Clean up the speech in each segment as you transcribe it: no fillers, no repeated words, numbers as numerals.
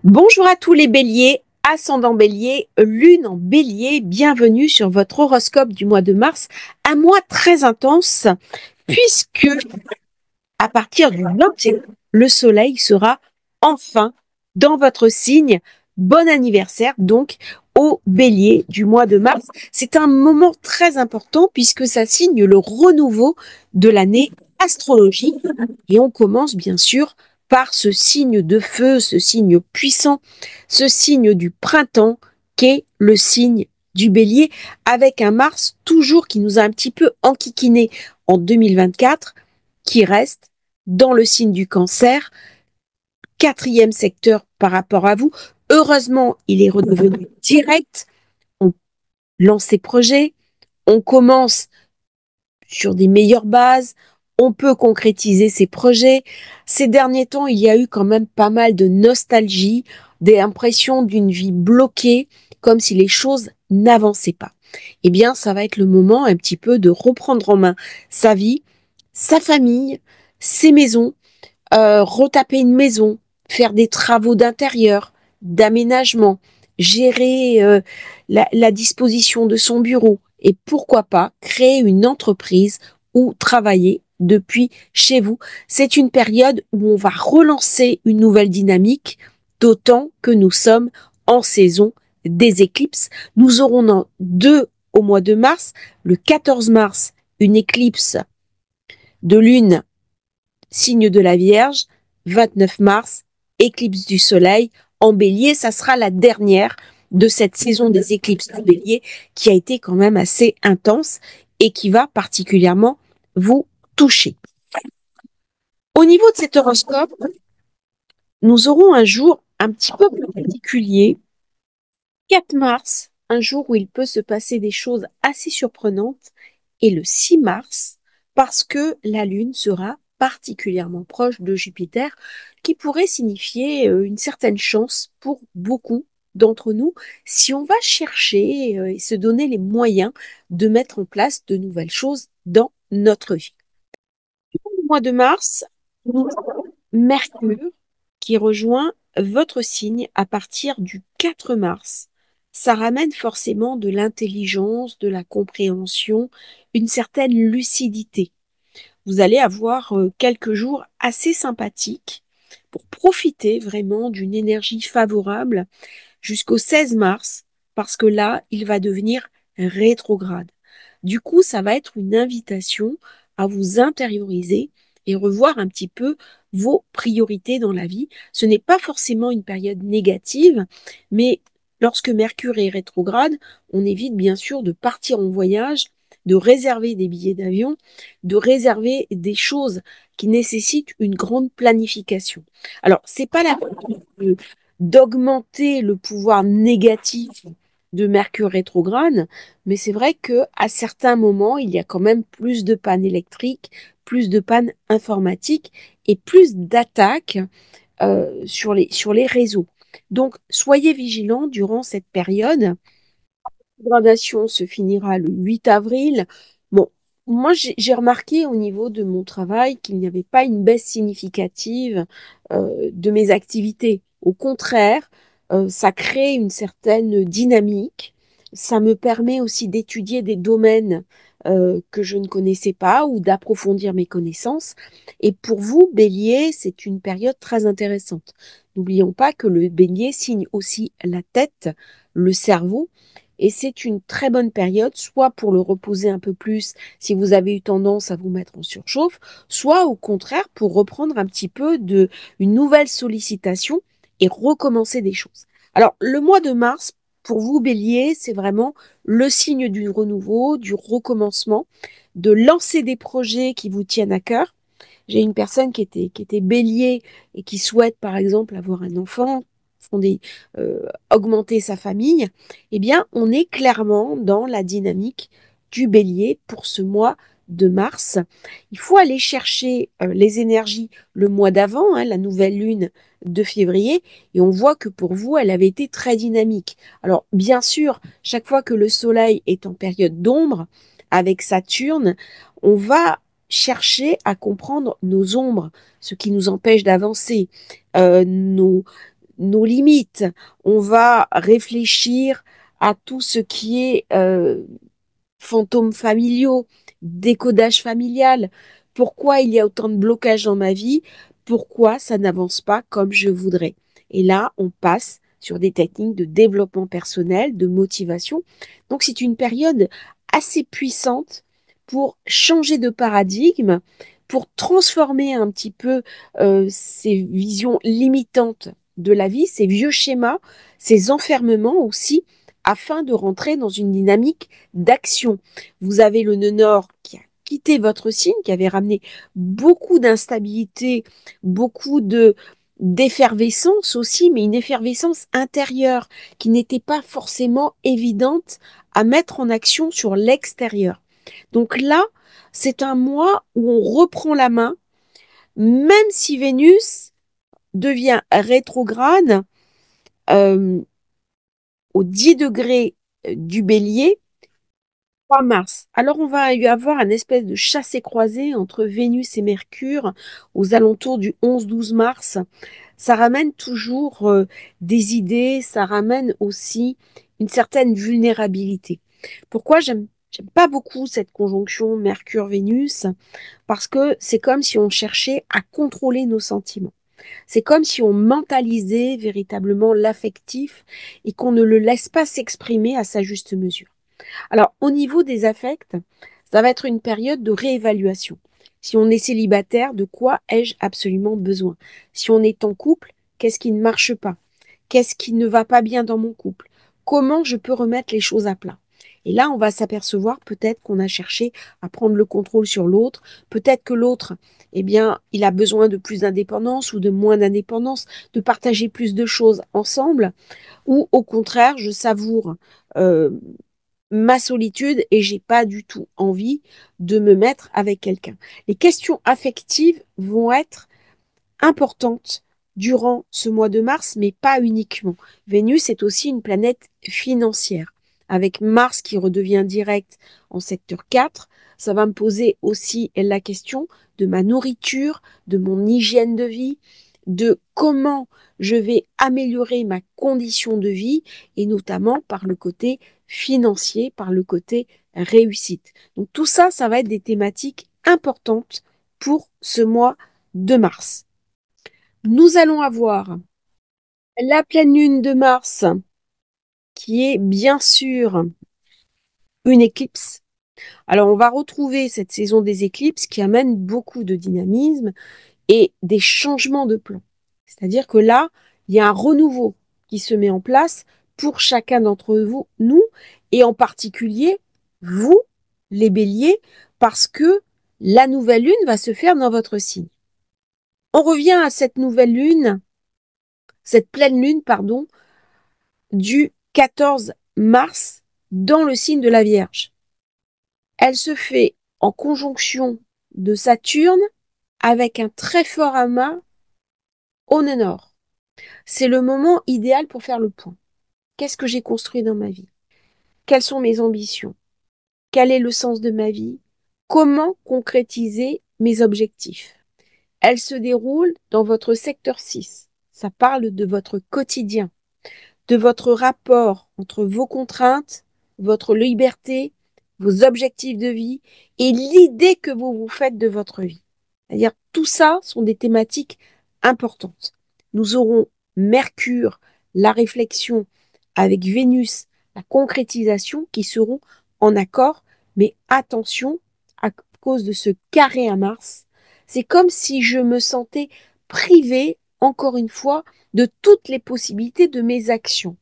Bonjour à tous les béliers, ascendant bélier, lune en bélier, bienvenue sur votre horoscope du mois de mars, un mois très intense puisque à partir du 21, le soleil sera enfin dans votre signe. Bon anniversaire donc au bélier du mois de mars. C'est un moment très important puisque ça signe le renouveau de l'année astrologique et on commence bien sûr par ce signe de feu, ce signe puissant, ce signe du printemps qu'est le signe du bélier avec un Mars toujours qui nous a un petit peu enquiquiné en 2024 qui reste dans le signe du cancer, quatrième secteur par rapport à vous. Heureusement, il est redevenu direct. On lance ses projets, on commence sur des meilleures bases, on peut concrétiser ses projets. Ces derniers temps, il y a eu quand même pas mal de nostalgie, des impressions d'une vie bloquée, comme si les choses n'avançaient pas. Eh bien, ça va être le moment un petit peu de reprendre en main sa vie, sa famille, ses maisons, retaper une maison, faire des travaux d'intérieur, d'aménagement, gérer la disposition de son bureau et pourquoi pas créer une entreprise ou travailler depuis chez vous. C'est une période où on va relancer une nouvelle dynamique, d'autant que nous sommes en saison des éclipses. Nous aurons deux au mois de mars. Le 14 mars, une éclipse de lune signe de la Vierge, 29 mars, éclipse du soleil en bélier, ça sera la dernière de cette saison des éclipses du bélier qui a été quand même assez intense et qui va particulièrement vous toucher. Au niveau de cet horoscope, nous aurons un jour un petit peu particulier, 4 mars, un jour où il peut se passer des choses assez surprenantes, et le 6 mars, parce que la Lune sera particulièrement proche de Jupiter, qui pourrait signifier une certaine chance pour beaucoup d'entre nous si on va chercher et se donner les moyens de mettre en place de nouvelles choses dans notre vie. Au mois de mars, nous avons Mercure qui rejoint votre signe à partir du 4 mars. Ça ramène forcément de l'intelligence, de la compréhension, une certaine lucidité. Vous allez avoir quelques jours assez sympathiques pour profiter vraiment d'une énergie favorable jusqu'au 16 mars, parce que là, il va devenir rétrograde. Du coup, ça va être une invitation à vous intérioriser et revoir un petit peu vos priorités dans la vie. Ce n'est pas forcément une période négative, mais lorsque Mercure est rétrograde, on évite bien sûr de partir en voyage, de réserver des billets d'avion, de réserver des choses qui nécessitent une grande planification. Alors, c'est pas la peine d'augmenter le pouvoir négatif de Mercure rétrograde, mais c'est vrai que à certains moments, il y a quand même plus de pannes électriques, plus de pannes informatiques et plus d'attaques sur les réseaux. Donc, soyez vigilants durant cette période. La dégradation se finira le 8 avril. Bon, moi, j'ai remarqué au niveau de mon travail qu'il n'y avait pas une baisse significative de mes activités. Au contraire, ça crée une certaine dynamique. Ça me permet aussi d'étudier des domaines que je ne connaissais pas ou d'approfondir mes connaissances. Et pour vous, Bélier, c'est une période très intéressante. N'oublions pas que le Bélier signe aussi la tête, le cerveau. Et c'est une très bonne période, soit pour le reposer un peu plus si vous avez eu tendance à vous mettre en surchauffe, soit au contraire pour reprendre un petit peu de une nouvelle sollicitation et recommencer des choses. Alors, le mois de mars, pour vous, Bélier, c'est vraiment le signe du renouveau, du recommencement, de lancer des projets qui vous tiennent à cœur. J'ai une personne qui était Bélier et qui souhaite, par exemple, avoir un enfant, fonder, augmenter sa famille. Eh bien, on est clairement dans la dynamique du Bélier pour ce mois de mars. Il faut aller chercher les énergies le mois d'avant, hein, la nouvelle lune de février, et on voit que pour vous, elle avait été très dynamique. Alors, bien sûr, chaque fois que le Soleil est en période d'ombre, avec Saturne, on va chercher à comprendre nos ombres, ce qui nous empêche d'avancer, nos, nos limites, on va réfléchir à tout ce qui est fantômes familiaux, décodage familial. Pourquoi il y a autant de blocages dans ma vie? Pourquoi ça n'avance pas comme je voudrais? Et là, on passe sur des techniques de développement personnel, de motivation. Donc, c'est une période assez puissante pour changer de paradigme, pour transformer un petit peu ces visions limitantes de la vie, ces vieux schémas, ces enfermements aussi, afin de rentrer dans une dynamique d'action. Vous avez le nœud nord qui a quitté votre signe, qui avait ramené beaucoup d'instabilité, beaucoup de d'effervescence aussi, mais une effervescence intérieure qui n'était pas forcément évidente à mettre en action sur l'extérieur. Donc là, c'est un mois où on reprend la main, même si Vénus devient rétrograde au 10 degrés du bélier, 3 mars. Alors, on va y avoir un espèce de chassé-croisé entre Vénus et Mercure aux alentours du 11-12 mars. Ça ramène toujours des idées, ça ramène aussi une certaine vulnérabilité. Pourquoi j'aime pas beaucoup cette conjonction Mercure-Vénus? Parce que c'est comme si on cherchait à contrôler nos sentiments. C'est comme si on mentalisait véritablement l'affectif et qu'on ne le laisse pas s'exprimer à sa juste mesure. Alors, au niveau des affects, ça va être une période de réévaluation. Si on est célibataire, de quoi ai-je absolument besoin? Si on est en couple, qu'est-ce qui ne marche pas? Qu'est-ce qui ne va pas bien dans mon couple? Comment je peux remettre les choses à plat? Et là, on va s'apercevoir peut-être qu'on a cherché à prendre le contrôle sur l'autre. Peut-être que l'autre, eh bien, il a besoin de plus d'indépendance ou de moins d'indépendance, de partager plus de choses ensemble. Ou au contraire, je savoure euh, ma solitude et j'ai pas du tout envie de me mettre avec quelqu'un. Les questions affectives vont être importante durant ce mois de mars, mais pas uniquement. Vénus est aussi une planète financière. Avec Mars qui redevient direct en secteur 4, ça va me poser aussi la question de ma nourriture, de mon hygiène de vie, de comment je vais améliorer ma condition de vie et notamment par le côté financier, par le côté réussite. Donc tout ça, ça va être des thématiques importantes pour ce mois de mars. Nous allons avoir la pleine lune de Mars, qui est bien sûr une éclipse. Alors, on va retrouver cette saison des éclipses qui amène beaucoup de dynamisme et des changements de plan. C'est-à-dire que là, il y a un renouveau qui se met en place pour chacun d'entre vous, nous, et en particulier vous, les béliers, parce que la nouvelle lune va se faire dans votre signe. On revient à cette nouvelle lune, cette pleine lune, pardon, du 14 mars dans le signe de la Vierge. Elle se fait en conjonction de Saturne avec un très fort amas au nœud nord. C'est le moment idéal pour faire le point. Qu'est-ce que j'ai construit dans ma vie? Quelles sont mes ambitions? Quel est le sens de ma vie? Comment concrétiser mes objectifs? Elle se déroule dans votre secteur 6. Ça parle de votre quotidien, de votre rapport entre vos contraintes, votre liberté, vos objectifs de vie et l'idée que vous vous faites de votre vie. C'est-à-dire, tout ça sont des thématiques importantes. Nous aurons Mercure, la réflexion, avec Vénus, la concrétisation qui seront en accord, mais attention, à cause de ce carré à Mars, c'est comme si je me sentais privée, encore une fois, de toutes les possibilités de mes actions.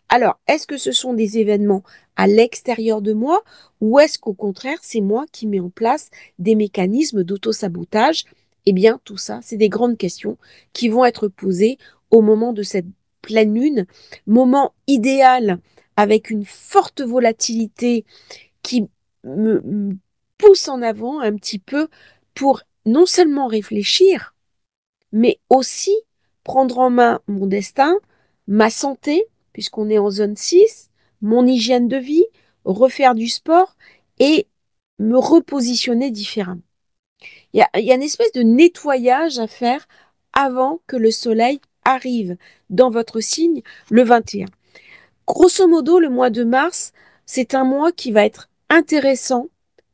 Alors, est-ce que ce sont des événements à l'extérieur de moi ou est-ce qu'au contraire, c'est moi qui mets en place des mécanismes d'auto-sabotage? Eh bien, tout ça, c'est des grandes questions qui vont être posées au moment de cette pleine lune, moment idéal avec une forte volatilité qui me pousse en avant un petit peu pour non seulement réfléchir, mais aussi prendre en main mon destin, ma santé, puisqu'on est en zone 6, mon hygiène de vie, refaire du sport et me repositionner différemment. Il y a une espèce de nettoyage à faire avant que le soleil arrive dans votre signe le 21. Grosso modo, le mois de mars, c'est un mois qui va être intéressant,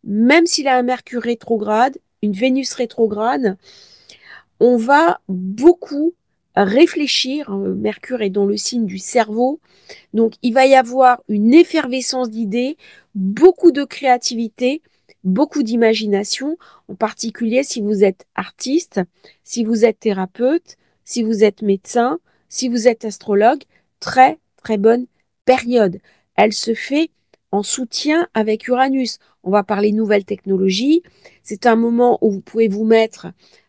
même s'il a un Mercure rétrograde, une Vénus rétrograde. On va beaucoup réfléchir. Mercure est dans le signe du cerveau. Donc, il va y avoir une effervescence d'idées, beaucoup de créativité, beaucoup d'imagination, en particulier si vous êtes artiste, si vous êtes thérapeute, si vous êtes médecin, si vous êtes astrologue. Très, très bonne période. Elle se fait en soutien avec Uranus. On va parler nouvelles technologies. C'est un moment où vous pouvez vous mettre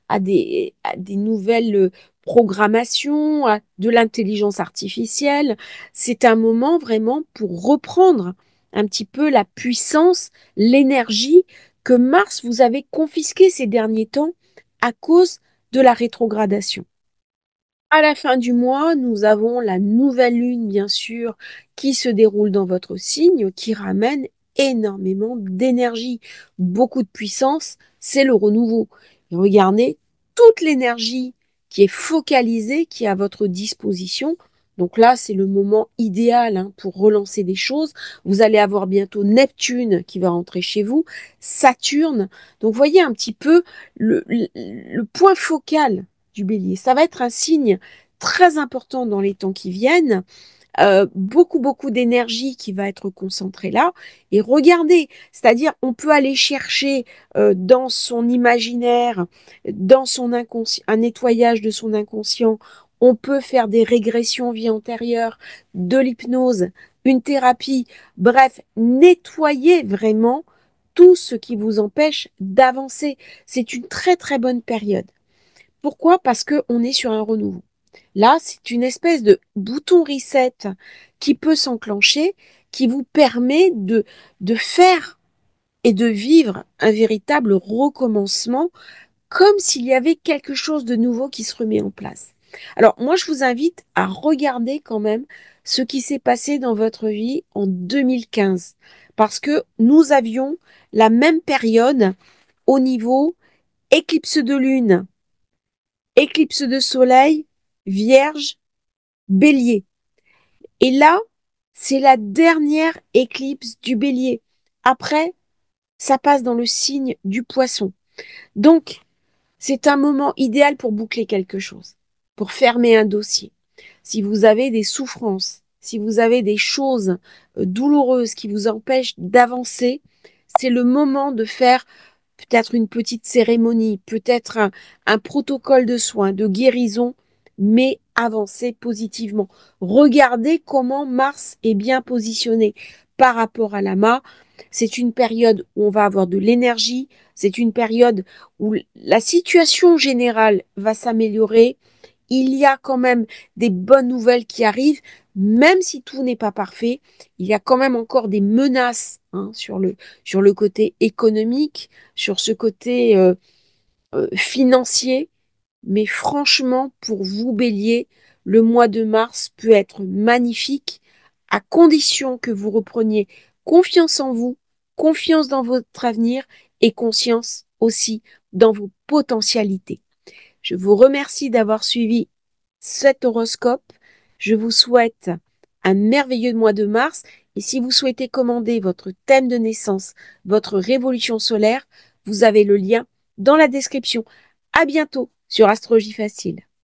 à des nouvelles programmations, à de l'intelligence artificielle. C'est un moment vraiment pour reprendre un petit peu la puissance, l'énergie que Mars vous avait confisquée ces derniers temps à cause de la rétrogradation. À la fin du mois, nous avons la nouvelle lune, bien sûr, qui se déroule dans votre signe, qui ramène énormément d'énergie, beaucoup de puissance. C'est le renouveau. Et regardez toute l'énergie qui est focalisée, qui est à votre disposition. Donc là, c'est le moment idéal pour relancer des choses. Vous allez avoir bientôt Neptune qui va rentrer chez vous, Saturne. Donc voyez un petit peu le point focal du bélier. Ça va être un signe très important dans les temps qui viennent. Beaucoup, beaucoup d'énergie qui va être concentrée là. Et regardez, c'est-à-dire on peut aller chercher dans son imaginaire, dans son inconscient, un nettoyage de son inconscient. On peut faire des régressions vie antérieure, de l'hypnose, une thérapie. Bref, nettoyer vraiment tout ce qui vous empêche d'avancer. C'est une très, très bonne période. Pourquoi? Parce qu'on est sur un renouveau. Là, c'est une espèce de bouton reset qui peut s'enclencher, qui vous permet de faire et de vivre un véritable recommencement, comme s'il y avait quelque chose de nouveau qui se remet en place. Alors, moi, je vous invite à regarder quand même ce qui s'est passé dans votre vie en 2015, parce que nous avions la même période au niveau éclipse de lune, éclipse de soleil, vierge, bélier. Et là, c'est la dernière éclipse du bélier. Après, ça passe dans le signe du poisson. Donc, c'est un moment idéal pour boucler quelque chose, pour fermer un dossier. Si vous avez des souffrances, si vous avez des choses douloureuses qui vous empêchent d'avancer, c'est le moment de faire peut-être une petite cérémonie, peut-être un protocole de soins, de guérison, mais avancez positivement. Regardez comment Mars est bien positionné par rapport à l'AMA. C'est une période où on va avoir de l'énergie, c'est une période où la situation générale va s'améliorer. Il y a quand même des bonnes nouvelles qui arrivent, même si tout n'est pas parfait. Il y a quand même encore des menaces sur le côté économique, sur ce côté financier. Mais franchement, pour vous, Bélier, le mois de mars peut être magnifique à condition que vous repreniez confiance en vous, confiance dans votre avenir et conscience aussi dans vos potentialités. Je vous remercie d'avoir suivi cet horoscope. Je vous souhaite un merveilleux mois de mars. Et si vous souhaitez commander votre thème de naissance, votre révolution solaire, vous avez le lien dans la description. À bientôt sur Astrologie Facile.